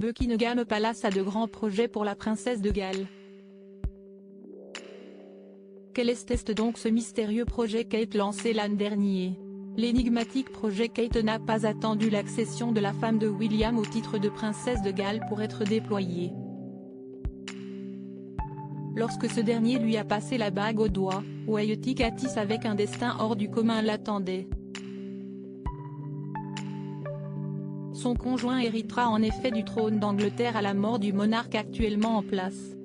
Buckingham Palace a de grands projets pour la princesse de Galles. Quel est donc ce mystérieux projet Kate lancé l'an dernier? L'énigmatique projet Kate n'a pas attendu l'accession de la femme de William au titre de princesse de Galles pour être déployé. Lorsque ce dernier lui a passé la bague au doigt, Wayne Katis avec un destin hors du commun l'attendait. Son conjoint héritera en effet du trône d'Angleterre à la mort du monarque actuellement en place.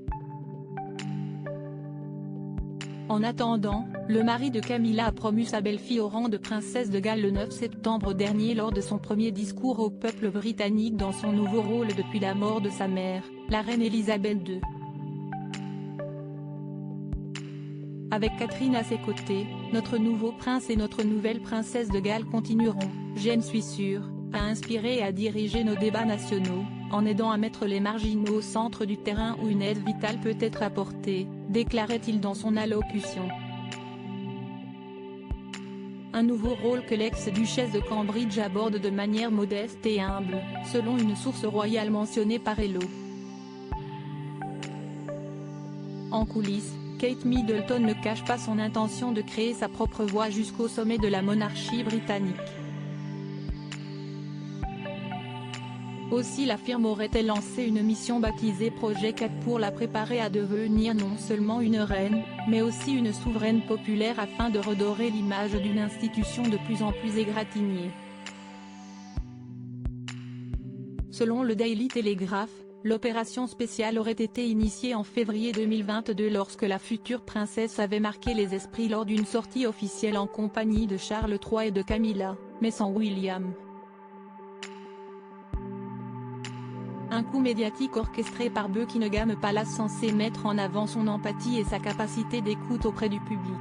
En attendant, le mari de Camilla a promu sa belle-fille au rang de princesse de Galles le 9 septembre dernier lors de son premier discours au peuple britannique dans son nouveau rôle depuis la mort de sa mère, la reine Elisabeth II. Avec Catherine à ses côtés, notre nouveau prince et notre nouvelle princesse de Galles continueront, j'en suis sûr, à inspirer et à diriger nos débats nationaux, en aidant à mettre les marginaux au centre du terrain où une aide vitale peut être apportée, déclarait-il dans son allocution. Un nouveau rôle que l'ex-duchesse de Cambridge aborde de manière modeste et humble, selon une source royale mentionnée par Hello. En coulisses, Kate Middleton ne cache pas son intention de créer sa propre voie jusqu'au sommet de la monarchie britannique. Aussi la firme aurait-elle lancé une mission baptisée Projet 4 pour la préparer à devenir non seulement une reine, mais aussi une souveraine populaire afin de redorer l'image d'une institution de plus en plus égratignée. Selon le Daily Telegraph, l'opération spéciale aurait été initiée en février 2022 lorsque la future princesse avait marqué les esprits lors d'une sortie officielle en compagnie de Charles III et de Camilla, mais sans William. Un coup médiatique orchestré par Buckingham Palace censé mettre en avant son empathie et sa capacité d'écoute auprès du public.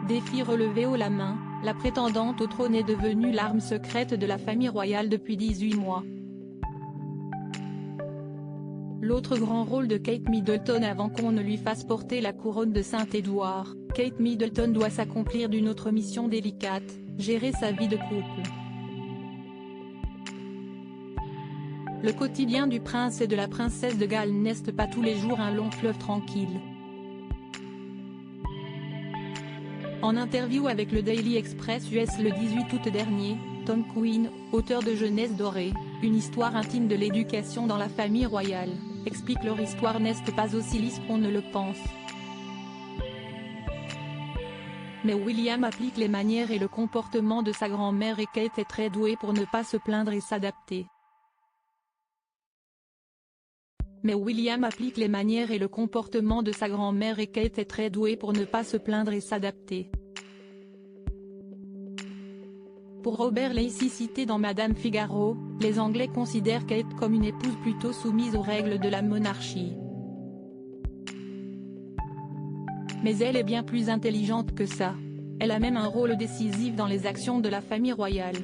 Défi relevé haut la main, la prétendante au trône est devenue l'arme secrète de la famille royale depuis 18 mois. L'autre grand rôle de Kate Middleton avant qu'on ne lui fasse porter la couronne de Saint-Édouard, Kate Middleton doit s'accomplir d'une autre mission délicate, gérer sa vie de couple. Le quotidien du prince et de la princesse de Galles n'est pas tous les jours un long fleuve tranquille. En interview avec le Daily Express US le 18 août dernier, Tom Quinn, auteur de Jeunesse dorée, une histoire intime de l'éducation dans la famille royale, explique leur histoire n'est pas aussi lisse qu'on ne le pense. Mais William applique les manières et le comportement de sa grand-mère et Kate est très douée pour ne pas se plaindre et s'adapter. Mais William applique les manières et le comportement de sa grand-mère et Kate est très douée pour ne pas se plaindre et s'adapter. Pour Robert Lacey cité dans Madame Figaro, les Anglais considèrent Kate comme une épouse plutôt soumise aux règles de la monarchie. Mais elle est bien plus intelligente que ça. Elle a même un rôle décisif dans les actions de la famille royale.